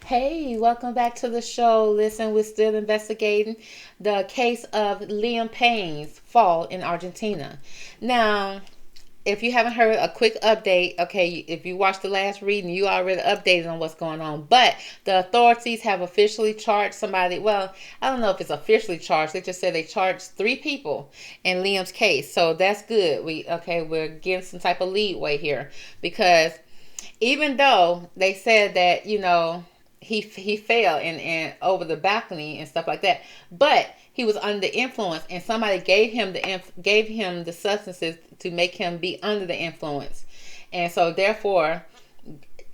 Hey, welcome back to the show. Listen, we're still investigating the case of Liam Payne's fall in Argentina. Now, if you haven't heard a quick update, okay, if you watched the last reading, you already updated on what's going on. But the authorities have officially charged somebody. Well, I don't know if it's officially charged. They just said they charged three people in Liam's case. So that's good. We're getting some type of leeway here because even though they said that he fell and over the balcony and stuff like that, but he was under the influence and somebody gave him the substances to make him be under the influence, and so therefore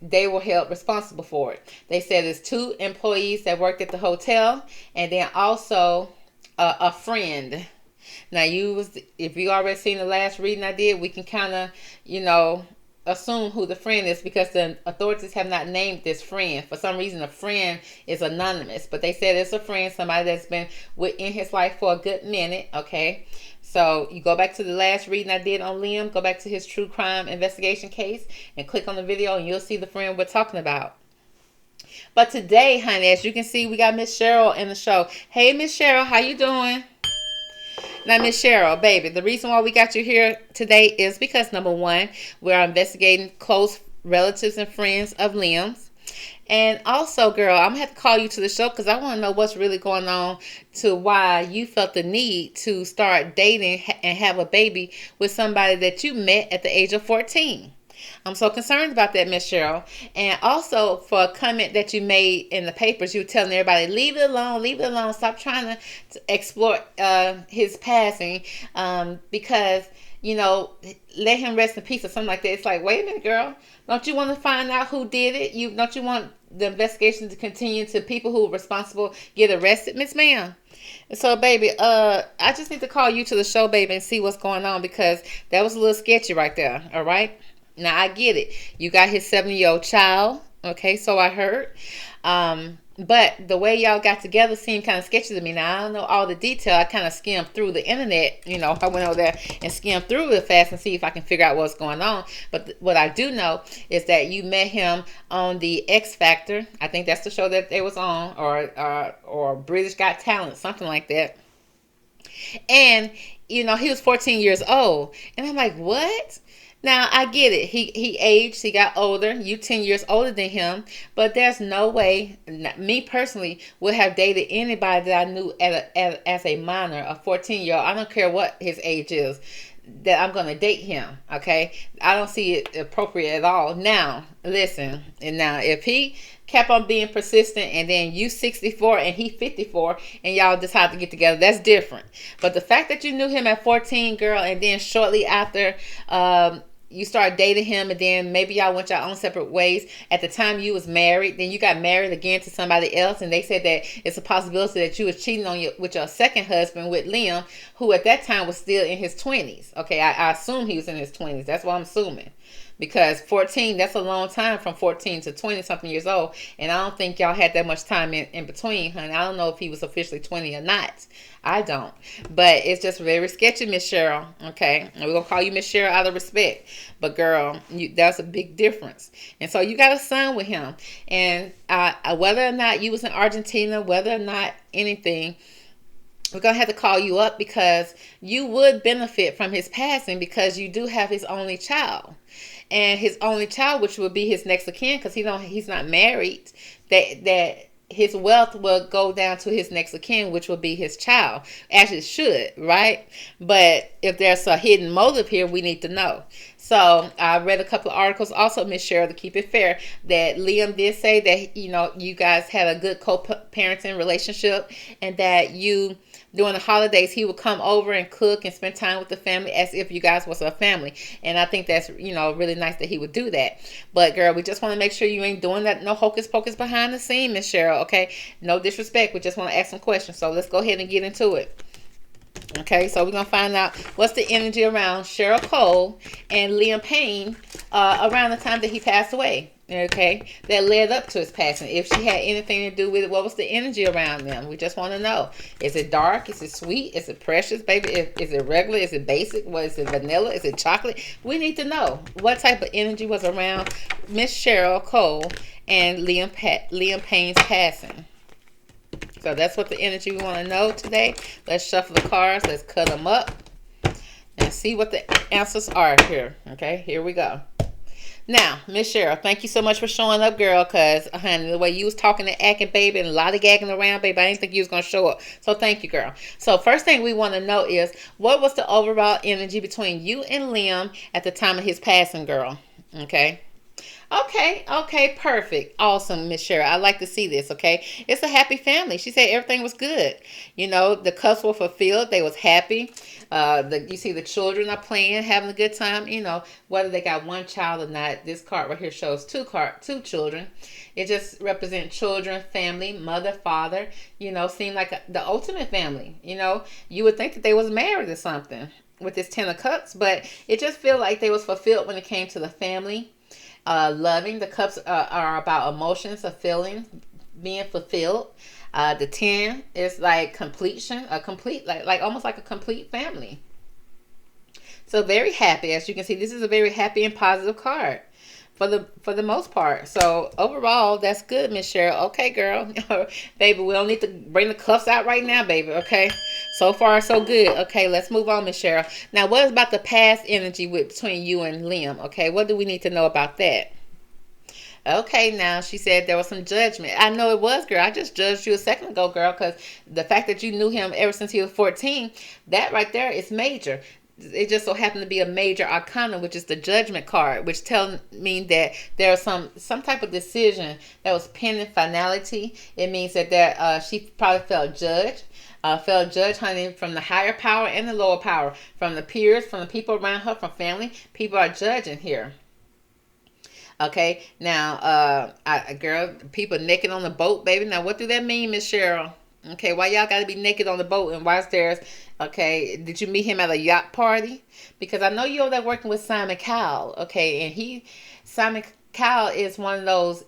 they were held responsible for it. They said there's two employees that worked at the hotel and then also a friend. Now, if you already seen the last reading I did, we can kind of, assume who the friend is because the authorities have not named this friend. For some reason, the friend is anonymous, but they said it's a friend, somebody that's been in his life for a good minute. Okay, so you go back to the last reading I did on Liam, go back to his true crime investigation case, and click on the video, and you'll see the friend we're talking about. But today, honey, as you can see, we got Miss Cheryl in the show. Hey, Miss Cheryl, how you doing? Now, Miss Cheryl, baby, the reason why we got you here today is because, number one, we're investigating close relatives and friends of Liam's. And also, girl, I'm going to have to call you to the show because I want to know what's really going on to why you felt the need to start dating and have a baby with somebody that you met at the age of 14. I'm so concerned about that, Miss Cheryl. And also for a comment that you made in the papers, you were telling everybody, leave it alone, stop trying to explore his passing because, let him rest in peace or something like that. It's like, wait a minute, girl. Don't you want to find out who did it? Don't you want the investigation to continue to people who are responsible get arrested, Miss Ma'am? So, baby, I just need to call you to the show, baby, and see what's going on because that was a little sketchy right there, all right? Now, I get it. You got his 7-year-old child. Okay, so I heard. But the way y'all got together seemed kind of sketchy to me. Now, I don't know all the detail. I kind of skimmed through the internet. I went over there and skimmed through it fast and see if I can figure out what's going on. But what I do know is that you met him on the X Factor. I think that's the show that they was on, or British Got Talent, something like that. And, he was 14 years old. And I'm like, what? Now, I get it. He aged. He got older. You 10 years older than him. But there's no way, me personally, would have dated anybody that I knew as a minor, a 14-year-old. I don't care what his age is, that I'm going to date him. Okay? I don't see it appropriate at all. Now, listen. And now, if he kept on being persistent and then you 64 and he 54 and y'all decide to get together, that's different. But the fact that you knew him at 14, girl, and then shortly after you started dating him and then maybe y'all went your own separate ways at the time you was married, then you got married again to somebody else, and they said that it's a possibility that you was cheating on with your second husband, with Liam, who at that time was still in his 20s. Okay, I assume he was in his 20s. That's what I'm assuming. Because 14, that's a long time from 14 to 20 something years old. And I don't think y'all had that much time in between, honey. I don't know if he was officially 20 or not. I don't. But it's just very sketchy, Miss Cheryl. Okay. And we're going to call you Miss Cheryl out of respect. But girl, that's a big difference. And so you got a son with him. And whether or not you was in Argentina, whether or not anything, we're going to have to call you up because you would benefit from his passing because you do have his only child. And his only child, which would be his next of kin, because he's not married, that his wealth will go down to his next of kin, which will be his child, as it should, right? But if there's a hidden motive here, we need to know. So I read a couple of articles also, Miss Cheryl, to keep it fair, that Liam did say that, you guys had a good co-parenting relationship and that during the holidays, he would come over and cook and spend time with the family as if you guys was a family. And I think that's, really nice that he would do that. But, girl, we just want to make sure you ain't doing that, no hocus pocus behind the scene, Miss Cheryl, okay? No disrespect. We just want to ask some questions. So let's go ahead and get into it. Okay, so we're going to find out what's the energy around Cheryl Cole and Liam Payne around the time that he passed away. Okay, that led up to his passing. If she had anything to do with it, what was the energy around them? We just want to know. Is it dark? Is it sweet? Is it precious, baby? Is it regular? Is it basic? What is it, vanilla? Is it chocolate? We need to know what type of energy was around Miss Cheryl Cole and Liam Payne's passing. So that's what the energy we want to know today. Let's shuffle the cards. Let's cut them up and see what the answers are here. Okay, here we go. Now, Miss Cheryl, thank you so much for showing up, girl, because, honey, the way you was talking and acting, baby, and a lot of gagging around, baby, I didn't think you was going to show up. So, thank you, girl. So, first thing we want to know is, what was the overall energy between you and Liam at the time of his passing, girl? Okay. Okay, perfect. Awesome, Miss Cheryl. I like to see this, okay? It's a happy family. She said everything was good. You know, the cups were fulfilled. They was happy. You see the children are playing, having a good time. You know, whether they got one child or not, this card right here shows two children. It just represents children, family, mother, father. You know, seem like the ultimate family. You know, you would think that they was married or something with this Ten of Cups, but it just feel like they was fulfilled when it came to the family. Loving. The cups are about emotions, of feelings being fulfilled. The 10 is like completion, a complete, like almost like a complete family. So very happy. As you can see, this is a very happy and positive card for the most part. So overall, that's good, Miss Cheryl. Okay, girl. Baby, we don't need to bring the cuffs out right now, baby. Okay. So far, so good. Okay, let's move on, Miss Cheryl. Now, what is about the past energy between you and Liam? Okay, what do we need to know about that? Okay, now she said there was some judgment. I know it was, girl. I just judged you a second ago, girl, because the fact that you knew him ever since he was 14, that right there is major. It just so happened to be a major arcana, which is the judgment card, which tells me that there was some type of decision that was pending finality. It means that she probably felt judged. Honey, from the higher power and the lower power, from the peers, from the people around her, from family. People are judging here. Okay, now, girl, people naked on the boat, baby. Now, what do that mean, Miss Cheryl? Okay, why y'all got to be naked on the boat and why is there's, okay, did you meet him at a yacht party? Because I know you're there working with Simon Cowell, okay, and Simon Cowell is one of those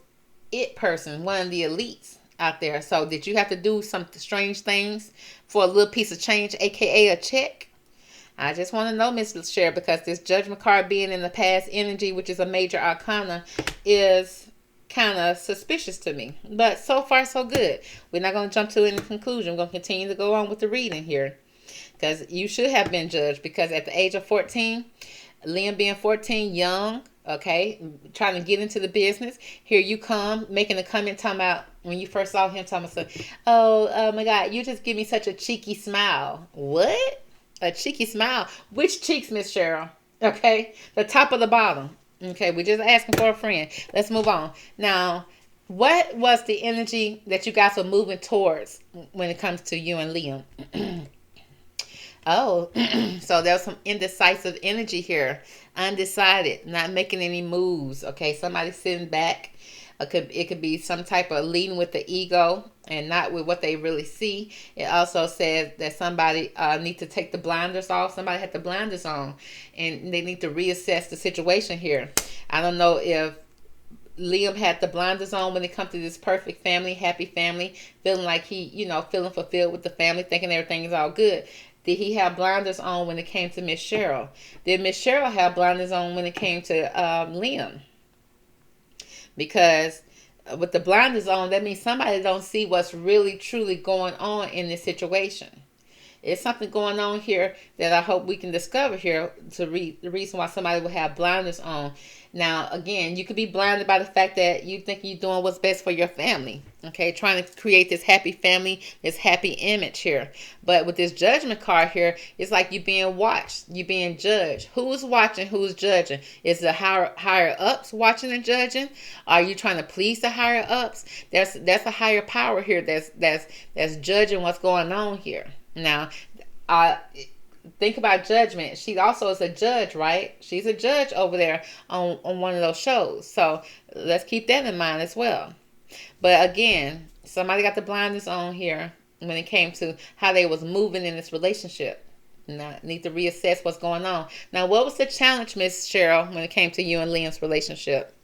it persons, one of the elites out there. So did you have to do some strange things for a little piece of change, aka a check? I just want to know, Miss Cheryl, because this judgment card being in the past energy, which is a major arcana, is kind of suspicious to me. But so far, so good. We're not going to jump to any conclusion. We're going to continue to go on with the reading here. Because you should have been judged. Because at the age of 14, Liam being 14, young, okay, trying to get into the business. Here you come, making a comment talking about when you first saw him, talking about, oh my God, you just give me such a cheeky smile. What? A cheeky smile. Which cheeks, Miss Cheryl? Okay, the top or the bottom? Okay, we're just asking for a friend. Let's move on. Now, what was the energy that you guys were moving towards when it comes to you and Liam? Oh, so there was some indecisive energy here. Undecided, not making any moves. Okay, somebody sitting back. It could be some type of leading with the ego and not with what they really see. It also says that somebody need to take the blinders off. Somebody had the blinders on and they need to reassess the situation here. I don't know if Liam had the blinders on when it comes to this perfect family, happy family, feeling like he, feeling fulfilled with the family, thinking everything is all good. Did he have blinders on when it came to Miss Cheryl? Did Miss Cheryl have blinders on when it came to Liam? Because with the blinders on, that means somebody don't see what's really, truly going on in this situation. It's something going on here that I hope we can discover here to read the reason why somebody would have blinders on. Now, again, you could be blinded by the fact that you think you're doing what's best for your family. Okay, trying to create this happy family, this happy image here. But with this judgment card here, it's like you're being watched, you're being judged. Who's watching, who's judging? Is the higher ups watching and judging? Are you trying to please the higher ups? That's a higher power here that's judging what's going on here. Now, think about judgment. She also is a judge, right? She's a judge over there on one of those shows. So let's keep that in mind as well. But again, somebody got the blinders on here when it came to how they was moving in this relationship. Now, need to reassess what's going on. Now, what was the challenge, Miss Cheryl, when it came to you and Liam's relationship?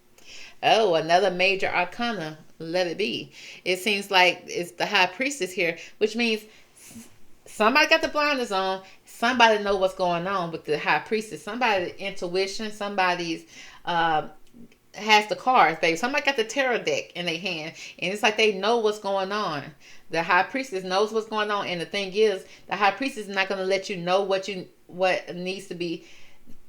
Oh, another major arcana. Let it be. It seems like it's the high priestess here, which means somebody got the blinders on. Somebody know what's going on with the high priestess. Somebody's intuition. Somebody's uh, has the cards, baby. Somebody got the tarot deck in their hand, and it's like they know what's going on. The high priestess knows what's going on, and the thing is, the high priestess is not going to let you know what needs to be.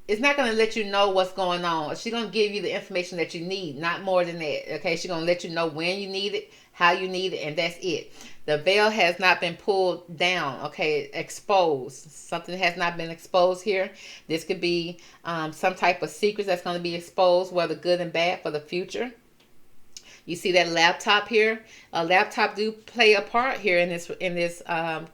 It's not going to let you know what's going on. She's going to give you the information that you need, not more than that. Okay, she's going to let you know when you need it, how you need it, and that's it. The veil has not been pulled down. Okay, exposed. Something has not been exposed here. This could be some type of secrets that's going to be exposed, whether good and bad, for the future. You see that laptop here? A laptop do play a part here in this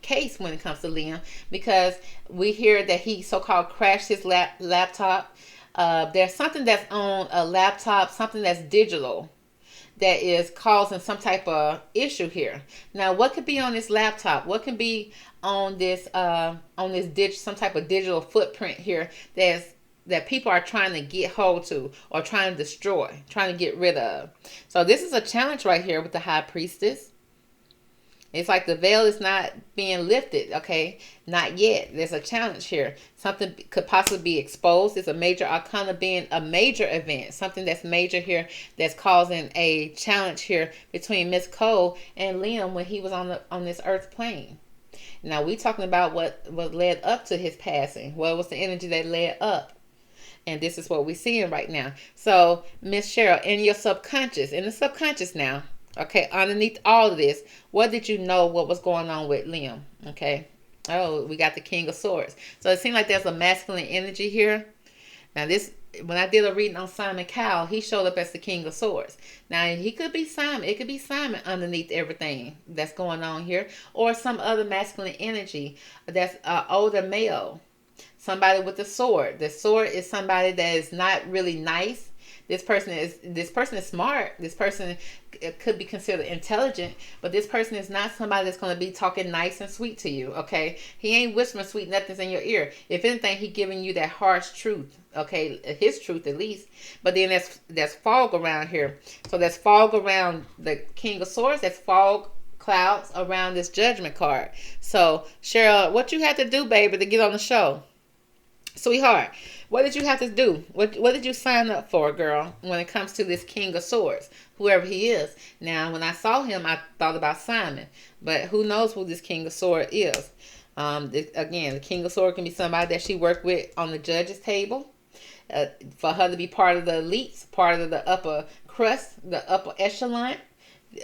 case when it comes to Liam, because we hear that he so-called crashed his laptop. There's something that's on a laptop, something that's digital, that is causing some type of issue here. Now, what could be on this laptop? What can be on this some type of digital footprint here that people are trying to get hold to, or trying to destroy, trying to get rid of? So this is a challenge right here with the high priestess. It's like the veil is not being lifted, okay? Not yet. There's a challenge here. Something could possibly be exposed. It's a major arcana being a major event. Something that's major here that's causing a challenge here between Miss Cole and Liam when he was on this earth plane. Now, we talking about what led up to his passing. What was the energy that led up? And this is what we're seeing right now. So, Miss Cheryl, in your subconscious, in the subconscious now, okay, underneath all of this, what did you know what was going on with Liam? Okay. Oh, we got the King of Swords. So it seems like there's a masculine energy here. Now this, when I did a reading on Simon Cowell, he showed up as the King of Swords. Now he could be Simon. It could be Simon underneath everything that's going on here. Or some other masculine energy that's older male. Somebody with a sword. The sword is somebody that is not really nice. This person is smart. This person could be considered intelligent, but this person is not somebody that's going to be talking nice and sweet to you, okay? He ain't whispering sweet nothings in your ear. If anything, he giving you that harsh truth, okay? His truth at least. But then there's fog around here. So there's fog around the King of Swords. There's fog clouds around this Judgment card. So, Cheryl, what you had to do, baby, to get on the show? Sweetheart, what did you have to do? What did you sign up for, girl, when it comes to this King of Swords, whoever he is? Now, when I saw him, I thought about Simon, but who knows who this King of Swords is? Again, the King of Swords can be somebody that she worked with on the judge's table. For her to be part of the elites, part of the upper crust, the upper echelon.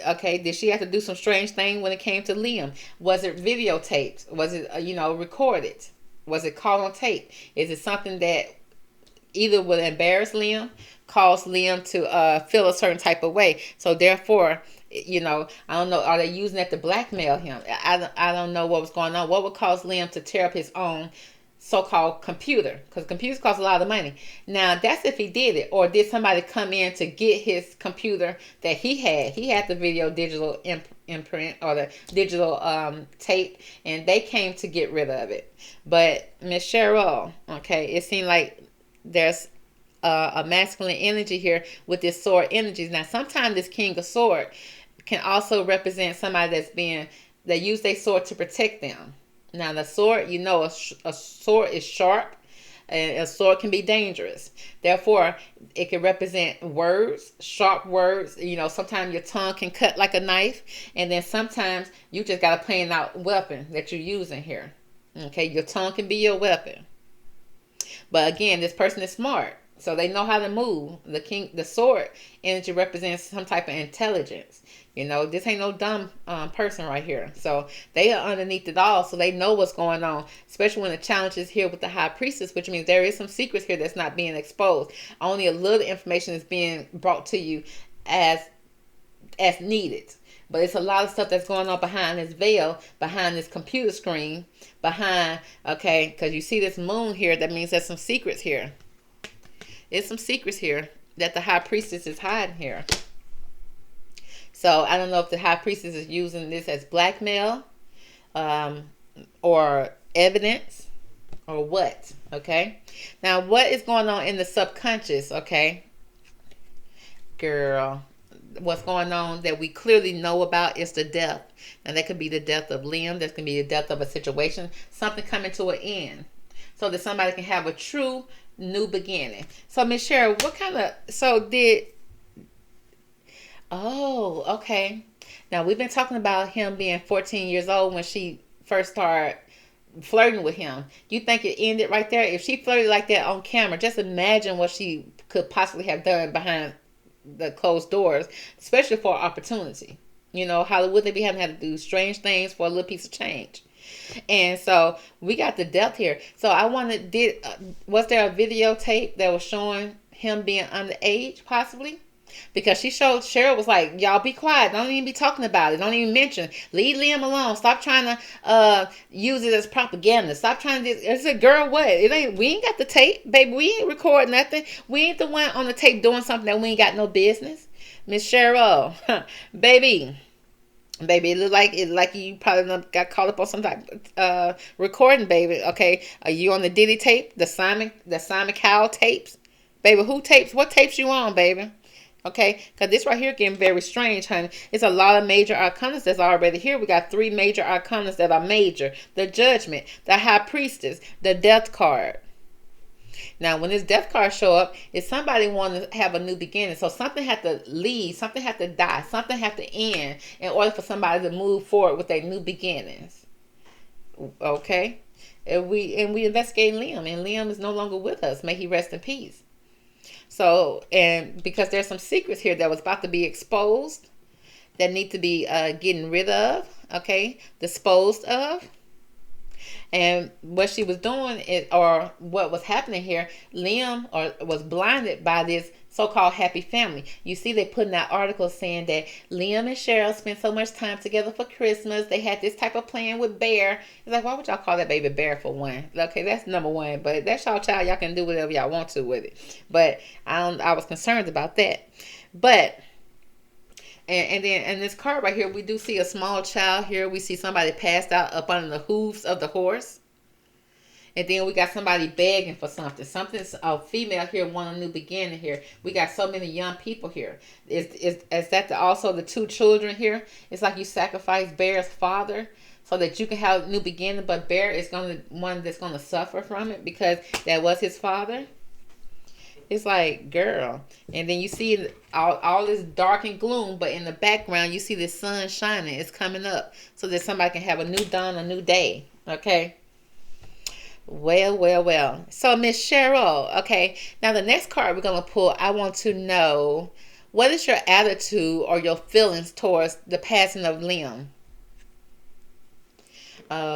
Okay, did she have to do some strange thing when it came to Liam? Was it videotaped? Was it, recorded? Was it caught on tape? Is it something that either would embarrass Liam, cause Liam to feel a certain type of way? So therefore, I don't know, are they using that to blackmail him? I don't know what was going on. What would cause Liam to tear up his own so-called computer? Because computers cost a lot of money. Now, that's if he did it. Or did somebody come in to get his computer that he had? He had the video digital imprint or the digital tape, and they came to get rid of it. But Miss Cheryl, okay, it seemed like there's a masculine energy here with this sword energies. Now, sometimes this King of Sword can also represent somebody that use their sword to protect them. Now, the sword, a sword is sharp, and a sword can be dangerous. Therefore, it can represent words, sharp words. Sometimes your tongue can cut like a knife, and then sometimes you just got a plain out weapon that you're using here. Okay, your tongue can be your weapon. But again, this person is smart, so they know how to move. The sword energy represents some type of intelligence. This ain't no dumb person right here. So they are underneath it all, so they know what's going on, especially when the challenge is here with the high priestess, which means there is some secrets here that's not being exposed. Only a little information is being brought to you as needed. But it's a lot of stuff that's going on behind this veil, behind this computer screen, because you see this moon here, that means there's some secrets here. There's some secrets here that the high priestess is hiding here. So I don't know if the high priestess is using this as blackmail, or evidence, or what, okay? Now, what is going on in the subconscious, okay? Girl, what's going on that we clearly know about is the death. And that could be the death of Liam. That could be the death of a situation. Something coming to an end. So that somebody can have a true new beginning. So Miss Cheryl, what kind of oh, okay. Now we've been talking about him being 14 years old when she first started flirting with him. You think it ended right there? If she flirted like that on camera, just imagine what she could possibly have done behind the closed doors, especially for opportunity. You know, Hollywood, they be having to do strange things for a little piece of change. And so we got the depth here. So I wanted, was there a videotape that was showing him being underage, possibly? Because she showed, Cheryl was like, y'all be quiet. Don't even be talking about it. Don't even mention. Leave Liam alone. Stop trying to use it as propaganda. Stop trying to. I said, girl, what? It ain't. We ain't got the tape, baby. We ain't recording nothing. We ain't the one on the tape doing something that we ain't got no business. Miss Cheryl, baby. Baby, it like you probably got caught up on some type recording, baby. Okay, are you on the Diddy tape, the Simon Cowell tapes, baby? Who tapes? What tapes you on, baby? Okay, because this right here getting very strange, honey. It's a lot of major arcanas that's already here. We got 3 major arcanas that are major: the Judgment, the High Priestess, the Death card. Now, when this death card show up, if somebody want to have a new beginning, so something had to leave, something had to die, something had to end in order for somebody to move forward with their new beginnings. Okay, and we investigate Liam, and Liam is no longer with us. May he rest in peace. So, and because there's some secrets here that was about to be exposed, that need to be getting rid of, okay, disposed of. And what she was doing is, or what was happening here, Liam was blinded by this so-called happy family. You see, they put in that article saying that Liam and Cheryl spent so much time together for Christmas. They had this type of plan with Bear. It's like, why would y'all call that baby Bear for one? Okay, that's number one. But that's y'all child. Y'all can do whatever y'all want to with it. But I was concerned about that. But and then in this card right here, we do see a small child here. We see somebody passed out up under the hooves of the horse. And then we got somebody begging for something. Something's a female here want a new beginning here. We got so many young people here. Is that also the 2 children here? It's like you sacrifice Bear's father so that you can have a new beginning, but Bear is one that's gonna suffer from it because that was his father. It's like, girl. And then you see all this dark and gloom, but in the background, you see the sun shining. It's coming up so that somebody can have a new dawn, a new day. Okay? Well. So, Miss Cheryl, okay. Now, the next card we're going to pull, I want to know, what is your attitude or your feelings towards the passing of Liam?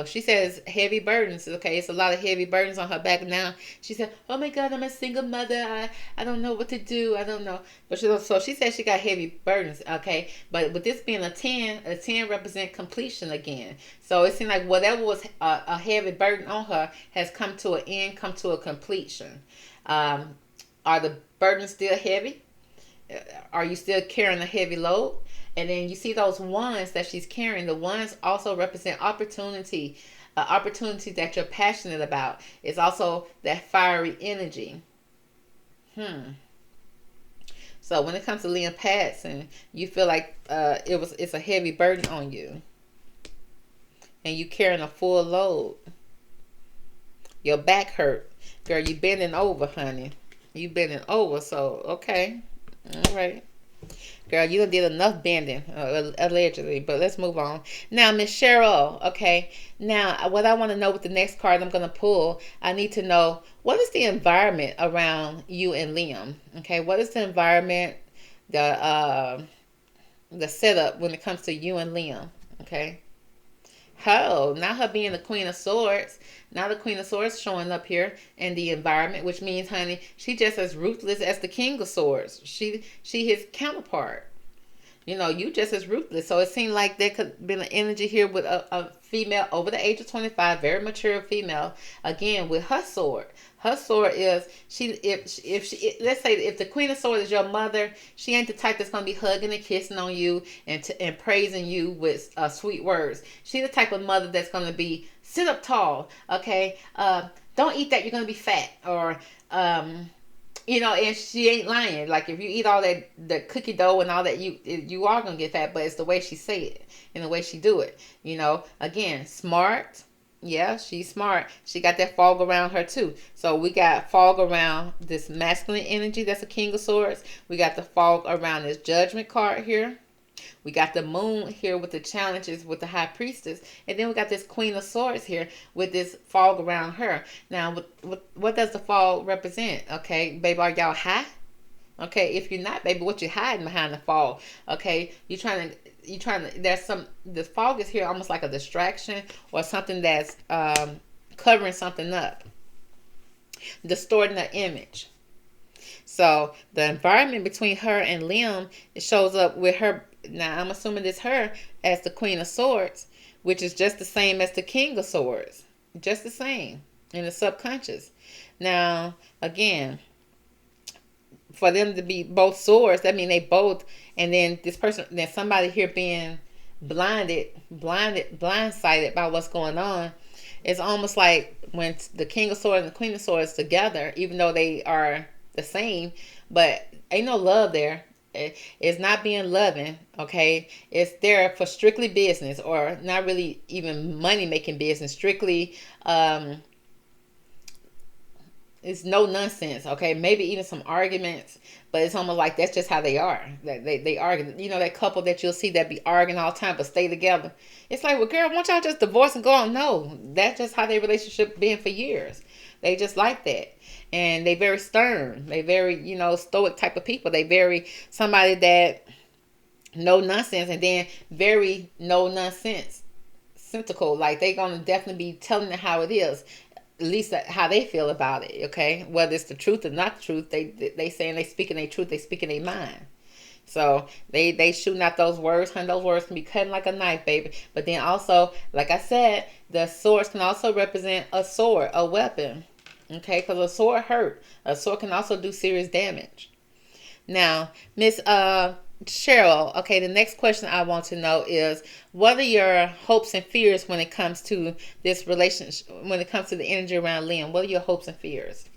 She says heavy burdens. Okay, it's a lot of heavy burdens on her back now. She said, "Oh my God, I'm a single mother. I don't know what to do. I don't know." But she said she got heavy burdens. Okay, but with this being a 10 represent completion again. So it seems like whatever was a heavy burden on her has come to an end, come to a completion. Are the burdens still heavy? Are you still carrying a heavy load? And then you see those ones that she's carrying. The ones also represent opportunity, opportunity that you're passionate about. It's also that fiery energy. So when it comes to Liam passing, you feel like it's a heavy burden on you, and you carrying a full load. Your back hurt, girl. You bending over, honey. You bending over. So okay, all right. Girl, you done did enough bending, allegedly, but let's move on. Now, Miss Cheryl, okay, now what I want to know with the next card I'm going to pull, I need to know, what is the environment around you and Liam? Okay, what is the environment, the setup when it comes to you and Liam? Okay. Oh, now her being the Queen of Swords. Now the Queen of Swords showing up here in the environment, which means, honey, she just as ruthless as the King of Swords. She his counterpart. You know, you just as ruthless. So it seemed like there could be an energy here with a female over the age of 25, very mature female, again with her sword. Her sword is let's say if the Queen of Swords is your mother, she ain't the type that's gonna be hugging and kissing on you and praising you with sweet words. She's the type of mother that's gonna be sit up tall, okay? Don't eat that, you're gonna be fat, or You know, and she ain't lying. Like if you eat all that the cookie dough and all that, you are gonna get fat. But it's the way she say it and the way she do it. You know, again, smart. Yeah, she's smart. She got that fog around her too. So we got fog around this masculine energy. That's a King of Swords. We got the fog around this Judgment card here. We got the moon here with the challenges with the high priestess. And then we got this Queen of Swords here with this fog around her. Now, what does the fog represent? Okay, baby, are y'all high? Okay, if you're not, baby, what you hiding behind the fog? Okay, there's the fog is here almost like a distraction or something that's covering something up, distorting the image. So the environment between her and Liam, it shows up with her. Now I'm assuming it's her as the Queen of Swords, which is just the same as the King of Swords, just the same in the subconscious. Now again, for them to be both swords, that means they both, and then this person, then somebody here being blindsided by what's going on. It's almost like when the King of Swords and the Queen of Swords together, even though they are the same, but ain't no love there. It's not being loving, okay? It's there for strictly business, or not really even money making business. Strictly, it's no nonsense, okay? Maybe even some arguments, but it's almost like that's just how they are. They argue. You know that couple that you'll see that be arguing all the time but stay together. It's like, well, girl, why don't y'all just divorce and go on? No, that's just how their relationship been for years. They just like that. And they very stern. They very, stoic type of people. They very somebody that no nonsense, and then very no nonsense, sensical. Like they gonna definitely be telling it how it is, at least how they feel about it. Okay, whether it's the truth or not the truth, they saying they speaking their truth. They speaking their mind. So they shooting out those words, and those words can be cutting like a knife, baby. But then also, like I said, the swords can also represent a sword, a weapon. Okay, because a sword hurt. A sword can also do serious damage. Now, Miss Cheryl, okay, the next question I want to know is, what are your hopes and fears when it comes to this relationship, when it comes to the energy around Liam? What are your hopes and fears?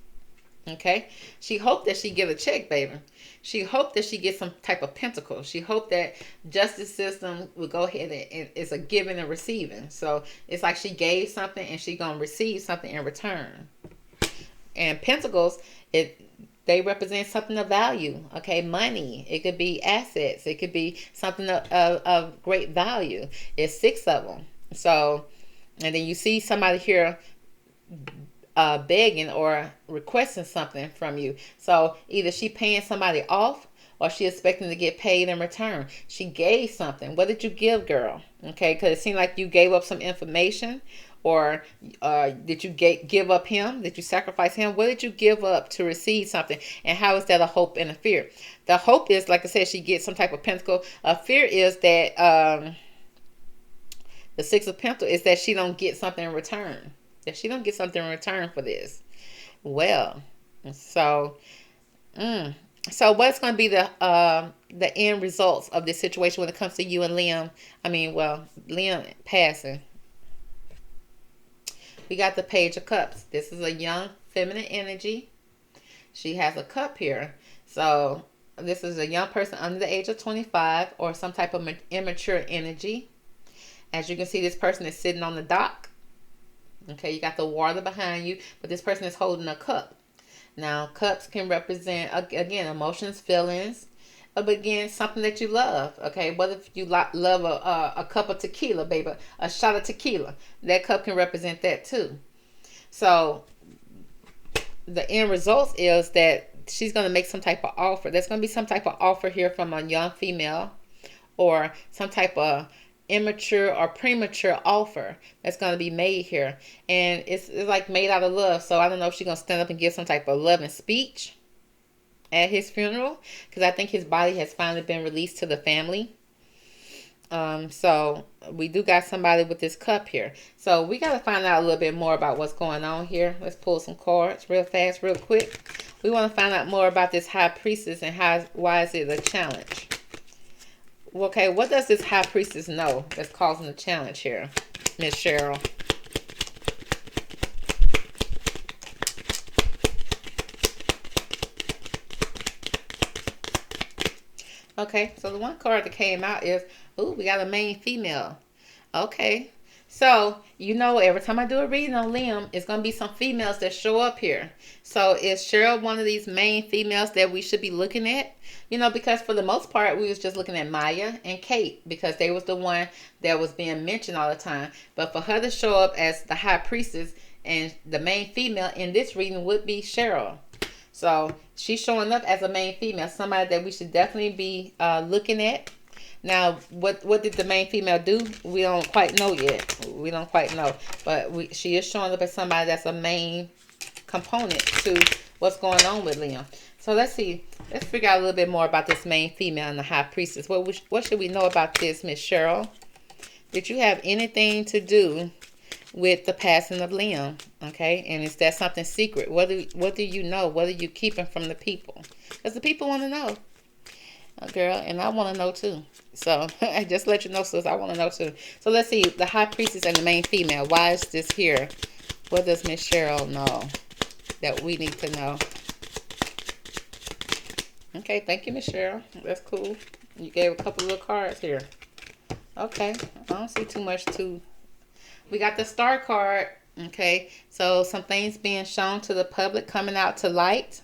Okay, she hoped that she get a check, baby. She hoped that she gets some type of pentacle. She hoped that justice system would go ahead and it's a giving and receiving. So it's like she gave something and she gonna receive something in return. And pentacles, they represent something of value. Okay, money. It could be assets. It could be something of great value. It's 6 of them. So, and then you see somebody here begging or requesting something from you. So either she paying somebody off or she expecting to get paid in return. She gave something. What did you give, girl? Okay, because it seemed like you gave up some information. Or did you give up him? Did you sacrifice him? What did you give up to receive something? And how is that a hope and a fear? The hope is, like I said, she gets some type of pentacle. A fear is that the 6 of Pentacles is that she don't get something in return. That she don't get something in return for this. Well, so what's going to be the end results of this situation when it comes to you and Liam? Liam passing. We got the Page of Cups. This is a young feminine energy. She has a cup here. So this is a young person under the age of 25 or some type of immature energy. As you can see, this person is sitting on the dock. Okay, you got the water behind you, but this person is holding a cup. Now, cups can represent, again, emotions, feelings, but again, something that you love. Okay, what if you love a cup of tequila, baby, a shot of tequila? That cup can represent that too. So the end result is that she's going to make some type of offer. There's going to be some type of offer here from a young female, or some type of immature or premature offer that's going to be made here. And it's like made out of love. So I don't know if she's going to stand up and give some type of loving speech at his funeral, because I think his body has finally been released to the family. So we do got somebody with this cup here. So we got to find out a little bit more about what's going on here. Let's pull some cards real fast, real quick. We want to find out more about this High Priestess and why is it a challenge? Okay, what does this High Priestess know that's causing the challenge here, Miss Cheryl? Okay, so the one card that came out is, ooh, we got a main female. Okay. So, every time I do a reading on Liam, it's going to be some females that show up here. So, is Cheryl one of these main females that we should be looking at? Because for the most part, we was just looking at Maya and Kate because they was the one that was being mentioned all the time. But for her to show up as the high priestess and the main female in this reading would be Cheryl. So, she's showing up as a main female, somebody that we should definitely be looking at. Now, what did the main female do? We don't quite know yet. We don't quite know. But she is showing up as somebody that's a main component to what's going on with Liam. So let's see. Let's figure out a little bit more about this main female and the high priestess. What should we know about this, Miss Cheryl? Did you have anything to do with the passing of Liam? Okay, and is that something secret? What do you know? What are you keeping from the people? Because the people want to know. Girl, and I want to know too. So I just let you know, sis. I want to know too. So let's see, the high priestess and the main female. Why is this here? What does Miss Cheryl know that we need to know? Okay, thank you, Miss Cheryl. That's cool. You gave a couple little cards here. Okay, I don't see too much to. We got the star card. Okay, so some things being shown to the public, coming out to light.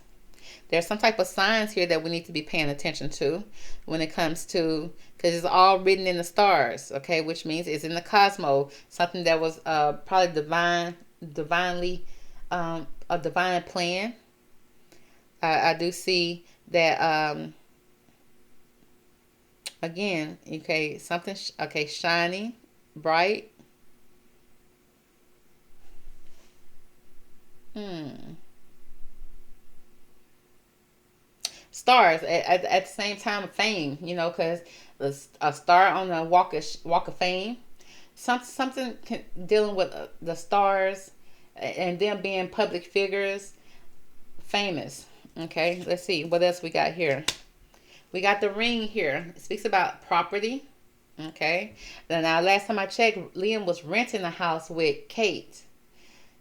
There's some type of signs here that we need to be paying attention to when it comes to, because it's all written in the stars, okay, which means it's in the cosmos, something that was probably divinely, a divine plan. I do see that, again, okay, something, okay, shining, bright. Stars at the same time of fame, because a star on the walk of fame, something dealing with the stars and them being public figures, famous. Okay, let's see what else we got here. We got the ring here. It speaks about property. Okay, now last time I checked, Liam was renting a house with Kate.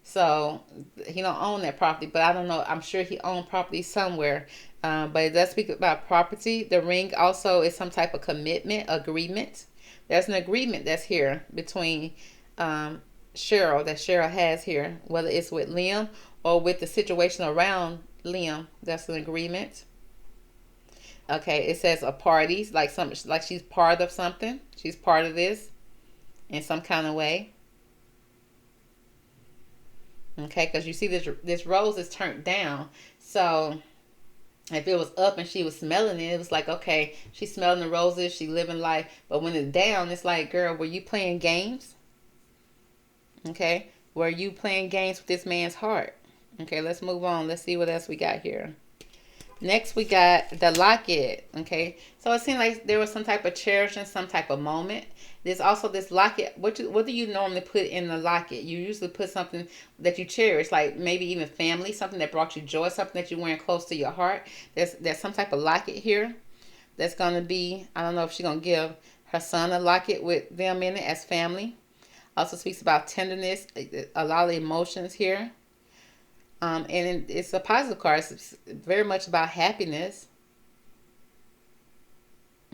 So he don't own that property, but I don't know. I'm sure he owned property somewhere. But it does speak about property. The ring also is some type of commitment, agreement. There's an agreement that's here between Cheryl, that Cheryl has here, whether it's with Liam or with the situation around Liam. That's an agreement. Okay, it says a party, like she's part of something. She's part of this in some kind of way. Okay, because you see this rose is turned down. So if it was up and she was smelling it, it was like, okay, she's smelling the roses, she living life. But when it's down, it's like, girl, were you playing games? Okay, were you playing games with this man's heart? Okay, let's move on. Let's see what else we got here. Next, we got the locket. Okay, so it seemed like there was some type of cherishing, some type of moment. There's also this locket. What do you normally put in the locket? You usually put something that you cherish, like maybe even family, something that brought you joy, something that you're wearing close to your heart. There's some type of locket here that's gonna be. I don't know if she's gonna give her son a locket with them in it as family. Also speaks about tenderness, a lot of emotions here. And it's a positive card. It's very much about happiness.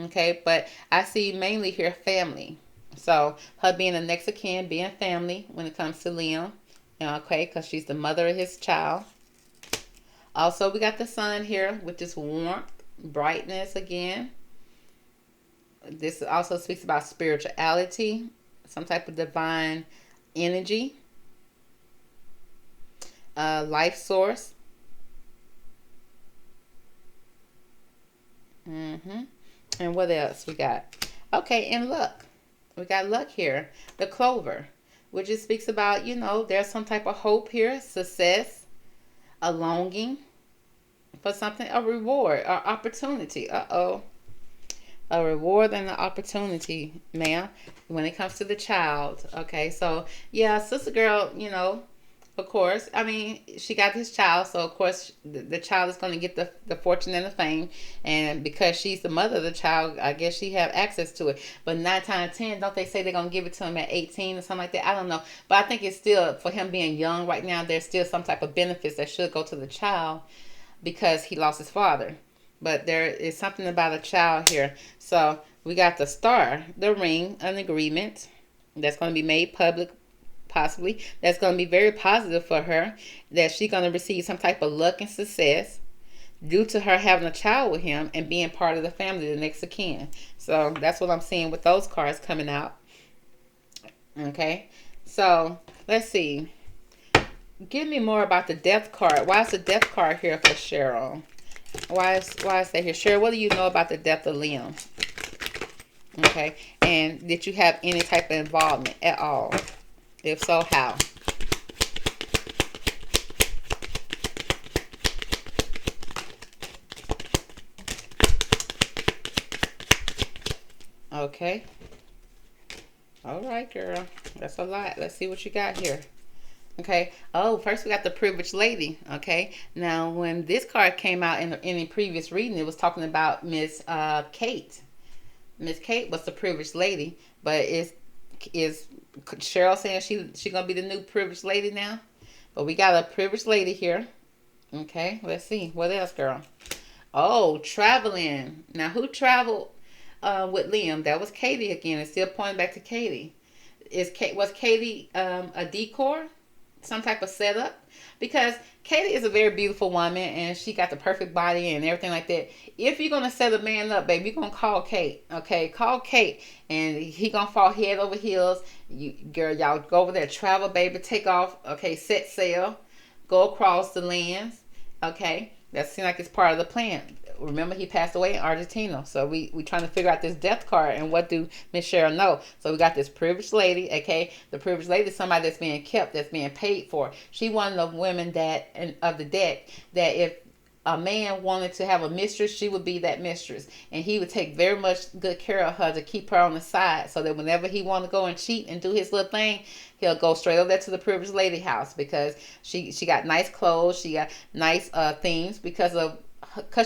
Okay, but I see mainly here family. So her being a next of kin, being family when it comes to Liam. Okay, because she's the mother of his child. Also, we got the sun here, which is warmth, brightness again. This also speaks about spirituality, some type of divine energy. Life source. And what else we got? Okay, and luck. We got luck here. The clover, which just speaks about, there's some type of hope here, success, a longing for something, a reward or opportunity. A reward and an opportunity, ma'am, when it comes to the child. Okay, so yeah, sister girl, of course, I mean, she got this child, so of course the child is going to get the fortune and the fame, and because she's the mother of the child, I guess she have access to it. But 9 times out of 10, don't they say they're going to give it to him at 18 or something like that? I don't know, but I think it's still, for him being young right now, there's still some type of benefits that should go to the child because he lost his father. but there is something about a child here. So we got the star, the ring, an agreement that's going to be made public, possibly. That's going to be very positive for her, that she's going to receive some type of luck and success due to her having a child with him and being part of the family, the next of kin. So that's what I'm seeing with those cards coming out. Okay, so let's see. Give me more about the death card. Why is the death card here for Cheryl? Why is that here? Cheryl, what do you know about the death of Liam? Okay, and did you have any type of involvement at all? If so, how? Okay. All right, girl. That's a lot. Let's see what you got here. Okay. Oh, first we got the privileged lady. Okay. Now, when this card came out in the previous reading, it was talking about Miss Kate. Miss Kate was the privileged lady, but is Cheryl saying she gonna be the new privileged lady now? But we got a privileged lady here. Okay. Let's see. What else, girl? Oh, traveling. Now, who traveled with Liam? That was Katie again. It's still pointing back to Katie. Was Katie a decor? Some type of setup? Because Katie is a very beautiful woman and she got the perfect body and everything like that. If you're gonna set a man up, baby, you're gonna call Kate. Okay, call Kate and he gonna fall head over heels. Girl, y'all go over there, travel, baby, take off. Okay, set sail, go across the lands. Okay, that seems like it's part of the plan. Remember, he passed away in Argentina. So we trying to figure out this death card and what do Miss Cheryl know. So we got this privileged lady, okay? The privileged lady is somebody that's being kept, that's being paid for. She one of the women of the deck that if a man wanted to have a mistress, she would be that mistress. And he would take very much good care of her to keep her on the side so that whenever he wanted to go and cheat and do his little thing, he'll go straight over there to the privileged lady house because she got nice clothes, she got nice things because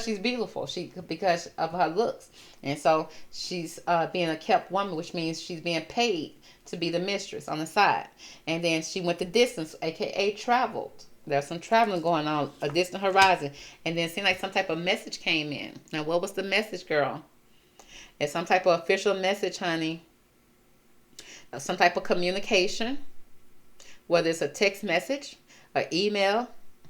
she's beautiful, because of her looks, and so she's being a kept woman, which means she's being paid to be the mistress on the side. And then she went the distance, aka traveled. There's some traveling going on, a distant horizon, and then it seemed like some type of message came in. Now, what was the message, girl? It's some type of official message, honey. Some type of communication, whether it's a text message, an email.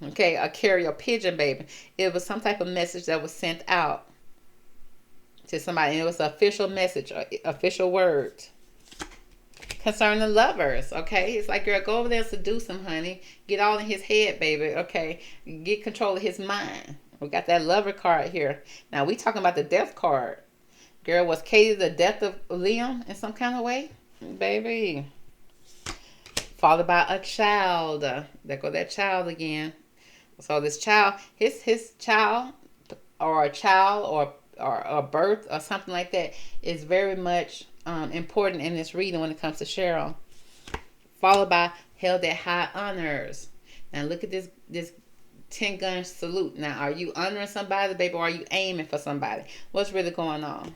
Okay, a carrier pigeon, baby. It was some type of message that was sent out to somebody. And it was an official message, official word concerning the lovers. Okay, it's like, girl, go over there and seduce him, honey. Get all in his head, baby. Okay, get control of his mind. We got that lover card here. Now we talking about the death card. Girl, was Katie the death of Liam in some kind of way, baby? Followed by a child. There go that child again. So this child, his child, or a child, or a birth, or something like that, is very much important in this reading when it comes to Cheryl. Followed by held at high honors. Now look at this 10-gun salute. Now, are you honoring somebody, baby, or are you aiming for somebody? What's really going on?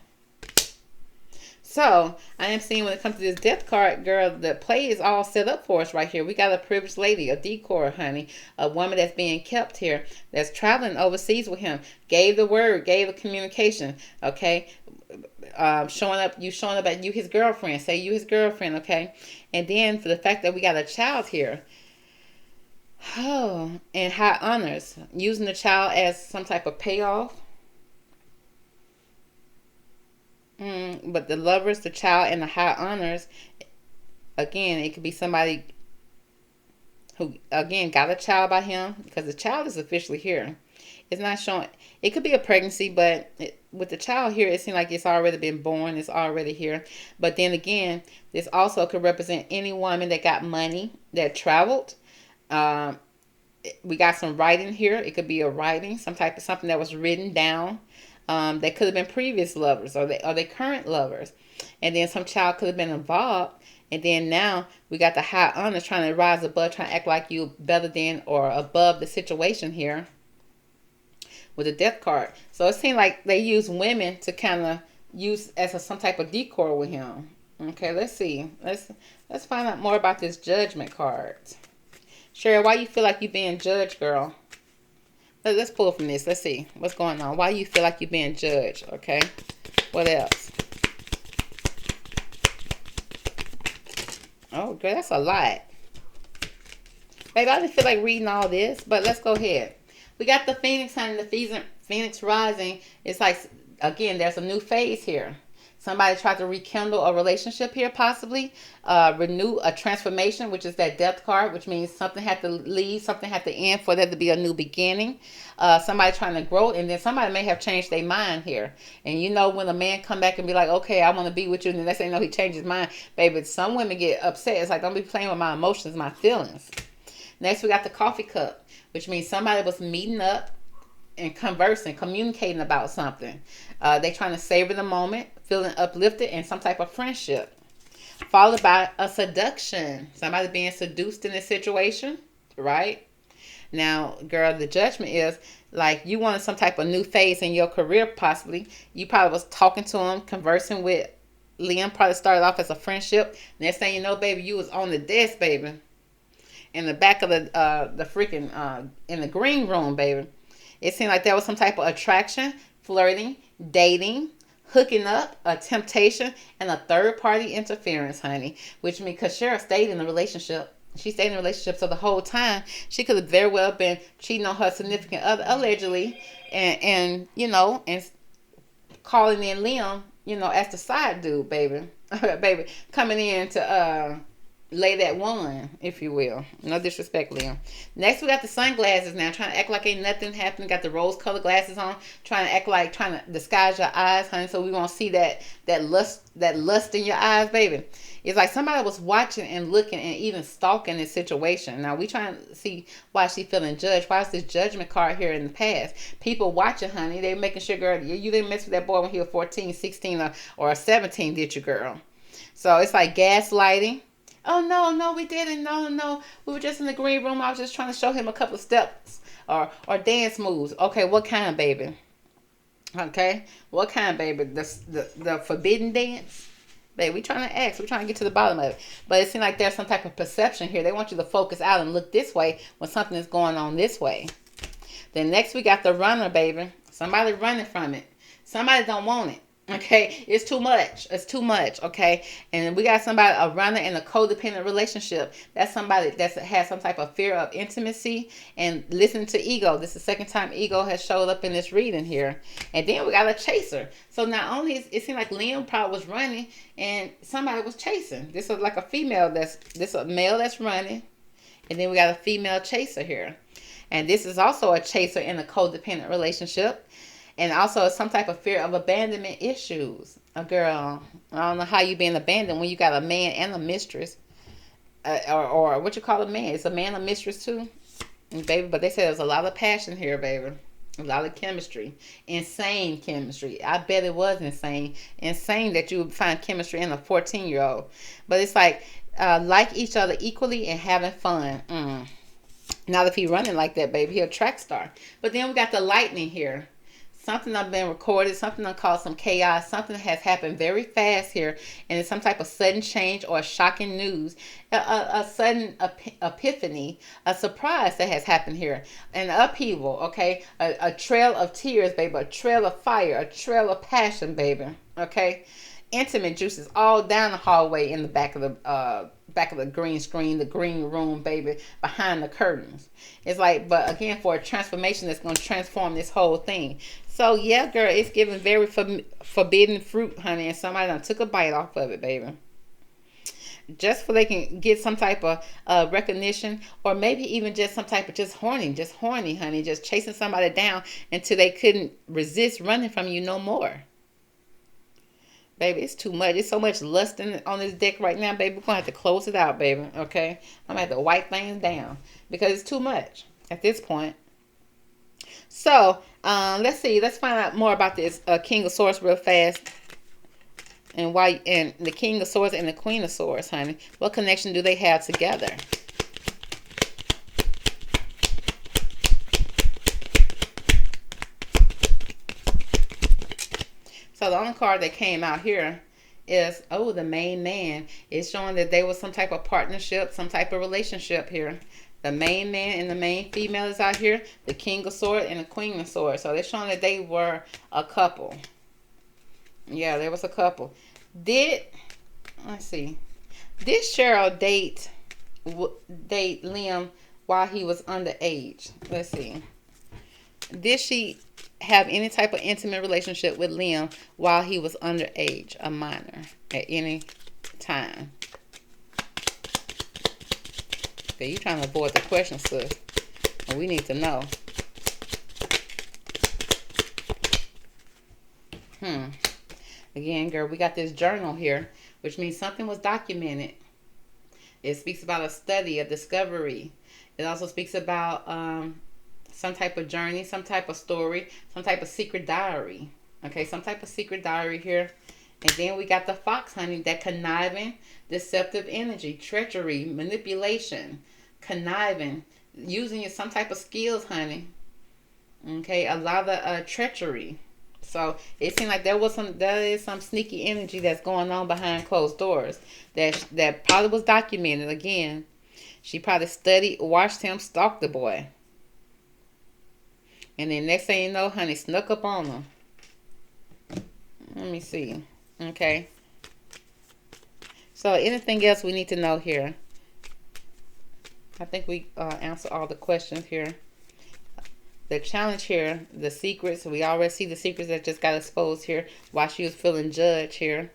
So, I am seeing when it comes to this death card, girl, the play is all set up for us right here. We got a privileged lady, a decor, honey. A woman that's being kept here, that's traveling overseas with him. Gave the word, gave the communication, okay? Showing up at you his girlfriend. Say you his girlfriend, okay? And then for the fact that we got a child here. Oh, and high honors. Using the child as some type of payoff. But the lovers, the child, and the high honors, again, it could be somebody who, again, got a child by him, because the child is officially here. It's not showing, it could be a pregnancy, but with the child here, it seems like it's already been born, it's already here. But then again, this also could represent any woman that got money, that traveled. We got some writing here. It could be a writing, some type of something that was written down. They could have been previous lovers, or they current lovers. And then some child could have been involved. And then now we got the high honors trying to rise above, trying to act like you better than or above the situation here with the death card. So it seemed like they use women to kind of use as some type of decor with him. Okay, let's see. Let's find out more about this judgment card. Cheryl, why you feel like you being judged, girl? Let's pull from this. Let's see what's going on. Why you feel like you're being judged? Okay. What else? Oh, girl, that's a lot. Baby, I didn't feel like reading all this, but let's go ahead. We got the Phoenix, honey. The Phoenix rising. It's like, again, there's a new phase here. Somebody tried to rekindle a relationship here, possibly. Renew a transformation, which is that death card, which means something had to leave, something had to end for there to be a new beginning. Somebody trying to grow, and then somebody may have changed their mind here. And you know, when a man come back and be like, okay, I want to be with you, and the next thing you know, he changed his mind. Baby, some women get upset. It's like, don't be playing with my emotions, my feelings. Next, we got the coffee cup, which means somebody was meeting up and conversing, communicating about something. They trying to savor the moment, feeling uplifted, and some type of friendship. Followed by a seduction. Somebody being seduced in this situation, right? Now, girl, the judgment is like you wanted some type of new phase in your career, possibly. You probably was talking to him, conversing with Liam. Probably started off as a friendship. Next thing you know, baby, you was on the desk, baby. In the back of the freaking, in the green room, baby. It seemed like there was some type of attraction, flirting, dating, hooking up, a temptation, and a third party interference, honey. Which means, because Cheryl stayed in the relationship. She stayed in the relationship, so the whole time she could have very well been cheating on her significant other, allegedly, and you know, and calling in Liam, you know, as the side dude, baby. Baby, coming in to lay that one, if you will. No disrespect, Liam. Next, we got the sunglasses now. Trying to act like ain't nothing happening. Got the rose-colored glasses on. Trying to act like, trying to disguise your eyes, honey, so we won't see that lust in your eyes, baby. It's like somebody was watching and looking and even stalking this situation. Now, we trying to see why she feeling judged. Why is this judgment card here in the past? People watching, honey. They making sure, girl, you didn't mess with that boy when he was 14, 16, or 17, did you, girl? So, it's like gaslighting. Oh, no, we didn't. No. We were just in the green room. I was just trying to show him a couple of steps or dance moves. Okay, what kind, baby? Okay, what kind, baby? The forbidden dance? Baby, we trying to ask. We're trying to get to the bottom of it. But it seems like there's some type of perception here. They want you to focus out and look this way when something is going on this way. Then next we got the runner, baby. Somebody running from it. Somebody don't want it. Okay, it's too much. It's too much. Okay, and we got somebody, a runner in a codependent relationship. That's somebody that has some type of fear of intimacy and listening to ego. This is the second time ego has showed up in this reading here. And then we got a chaser. So not only it seemed like Liam probably was running and somebody was chasing. This is like a female this a male that's running, and then we got a female chaser here. And this is also a chaser in a codependent relationship. And also some type of fear of abandonment issues. A girl, I don't know how you being abandoned when you got a man and a mistress. Or what you call a man. Is a man a mistress too? Baby, but they said there's a lot of passion here, baby. A lot of chemistry. Insane chemistry. I bet it was insane. Insane that you would find chemistry in a 14-year-old. But it's like each other equally and having fun. Now if he running like that, baby, he a track star. But then we got the lightning here. Something that's been recorded, something that caused some chaos, something that has happened very fast here, and it's some type of sudden change or shocking news, a sudden epiphany, a surprise that has happened here, an upheaval, okay, a trail of tears, baby, a trail of fire, a trail of passion, baby, okay, intimate juices all down the hallway in the back of the green screen, the green room, baby, behind the curtains. It's like, but again, for a transformation that's going to transform this whole thing. So yeah, girl, it's giving very forbidden fruit, honey, and somebody done took a bite off of it, baby. Just so they can get some type of recognition, or maybe even just some type of just horny, honey, just chasing somebody down until they couldn't resist running from you no more. Baby, it's too much. It's so much lust on this deck right now, baby. We're going to have to close it out, baby, okay? I'm going to have to wipe things down because it's too much at this point. So, let's see. Let's find out more about this King of Swords real fast. And why? And the King of Swords and the Queen of Swords, honey. What connection do they have together? So the only card that came out here is, the main man. It's showing that there was some type of partnership, some type of relationship here. The main man and the main female is out here. The King of Swords and the Queen of Swords. So they're showing that they were a couple. Yeah, there was a couple. Let's see. Did Cheryl date Liam while he was underage? Let's see. Did she have any type of intimate relationship with Liam while he was underage, a minor, at any time? Okay, you trying to avoid the question, sis. And we need to know. Again, girl, we got this journal here, which means something was documented. It speaks about a study, a discovery. It also speaks about some type of journey, some type of story, some type of secret diary. Okay, some type of secret diary here. And then we got the fox, honey, that conniving, deceptive energy, treachery, manipulation, conniving, using some type of skills, honey. Okay, a lot of treachery. So it seemed like there is some sneaky energy that's going on behind closed doors that probably was documented. Again, she probably studied, watched him, stalked the boy. And then next thing you know, honey, snuck up on him. Let me see. Okay. So anything else we need to know here? I think we answered all the questions here. The challenge here, the secrets. We already see the secrets that just got exposed here while she was feeling judged here.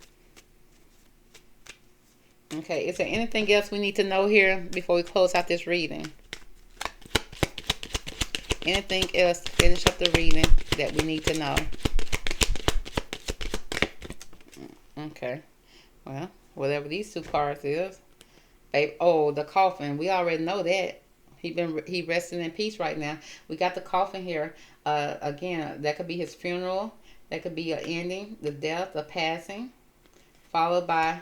Okay, is there anything else we need to know here before we close out this reading? Anything else to finish up the reading that we need to know? Okay. Well, whatever these two cards is. Babe, oh, the coffin. We already know that. He resting in peace right now. We got the coffin here. Again, that could be his funeral. That could be an ending, the death, a passing, followed by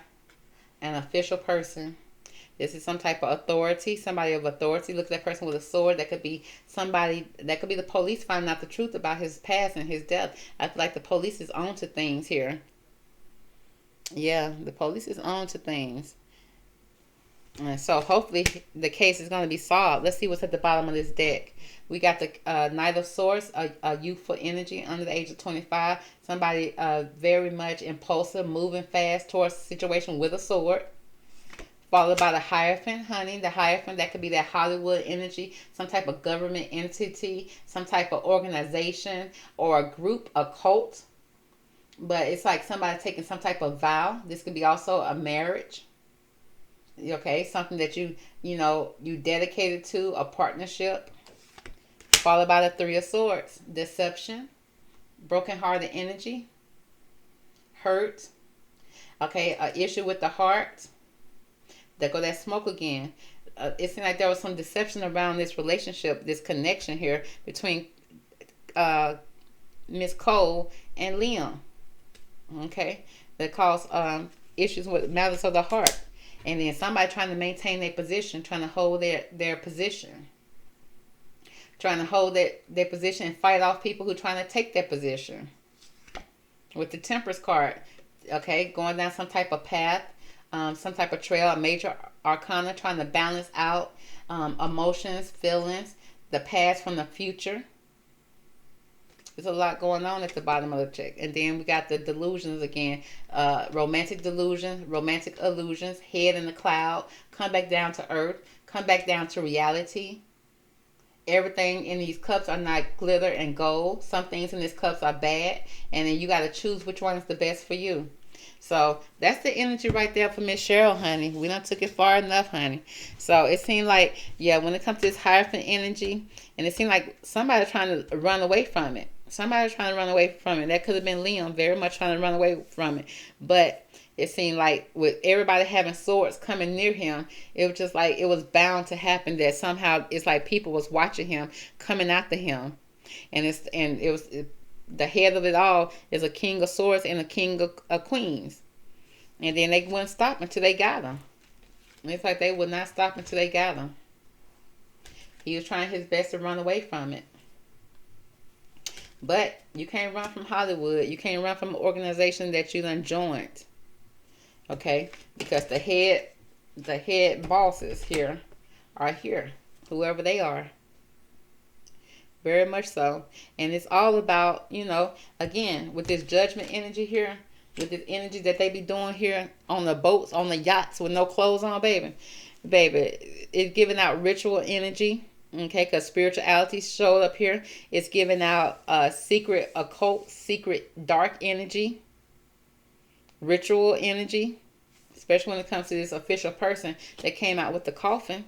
an official person. This is some type of authority, somebody of authority. Look at that person with a sword. That could be somebody, that could be the police finding out the truth about his past and his death. I feel like the police is on to things here. Yeah, the police is on to things. And so hopefully the case is going to be solved. Let's see what's at the bottom of this deck. We got the Knight of Swords, a youthful energy under the age of 25. Somebody very much impulsive, moving fast towards the situation with a sword. Followed by the Hierophant, honey. The Hierophant, that could be that Hollywood energy, some type of government entity, some type of organization or a group, a cult. But it's like somebody taking some type of vow. This could be also a marriage. Okay, something that you dedicated to, a partnership. Followed by the Three of Swords, deception, broken-hearted energy, hurt. Okay, an issue with the heart. There go that smoke again. It seemed like there was some deception around this relationship, this connection here between Miss Cole and Liam. Okay, that caused issues with matters of the heart. And then somebody trying to maintain their position, trying to hold their position. Trying to hold their position and fight off people who are trying to take their position. With the Temperance card, okay, going down some type of path, some type of trail, a major arcana, trying to balance out emotions, feelings, the past from the future. There's a lot going on at the bottom of the check. And then we got the delusions again. Romantic delusions, romantic illusions, head in the cloud, come back down to earth, come back down to reality. Everything in these cups are not glitter and gold. Some things in these cups are bad. And then you got to choose which one is the best for you. So that's the energy right there for Miss Cheryl, honey. We done took it far enough, honey. So it seemed like, yeah, when it comes to this Hierophant energy, and it seemed like somebody trying to run away from it. Somebody trying to run away from it. That could have been Liam, very much trying to run away from it. But it seemed like with everybody having swords coming near him, it was just like it was bound to happen that somehow it's like people was watching him, coming after him. And it was the head of it all is a King of Swords and a King of Queens. And then they wouldn't stop until they got him. And it's like they would not stop until they got him. He was trying his best to run away from it. But you can't run from Hollywood. You can't run from an organization that you done joined. Okay? Because the head bosses here are here. whoever they are. Very much so. And it's all about, again, with this judgment energy here, with this energy that they be doing here on the boats, on the yachts with no clothes on, baby. Baby, it's giving out ritual energy, okay, because spirituality showed up here. It's giving out secret occult, secret dark energy, ritual energy, especially when it comes to this official person that came out with the coffin.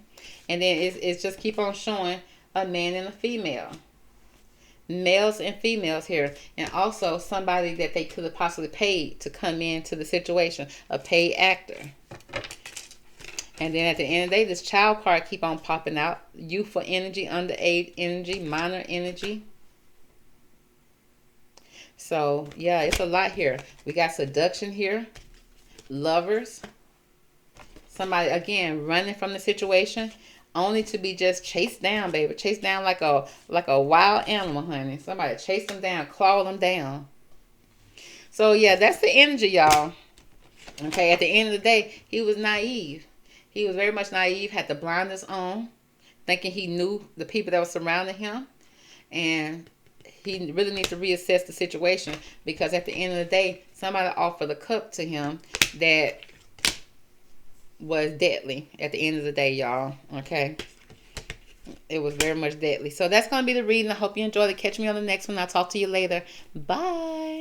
And then it's just keep on showing a man and a female. Males and females here. And also somebody that they could have possibly paid to come into the situation. A paid actor. And then at the end of the day, this child card keep on popping out. Youthful energy, underage energy, minor energy. So, yeah, it's a lot here. We got seduction here. Lovers. Somebody, again, running from the situation. Only to be just chased down, baby. Chased down like a wild animal, honey. Somebody chase them down, claw them down. So, yeah, that's the energy, y'all. Okay, at the end of the day, he was naive. He was very much naive, had the blinders on, thinking he knew the people that were surrounding him. And he really needs to reassess the situation, because at the end of the day, somebody offered a cup to him that was deadly at the end of the day, y'all. Okay, it was very much deadly. So that's going to be the reading. I hope you enjoyed it. Catch me on the next one. I'll talk to you later. Bye.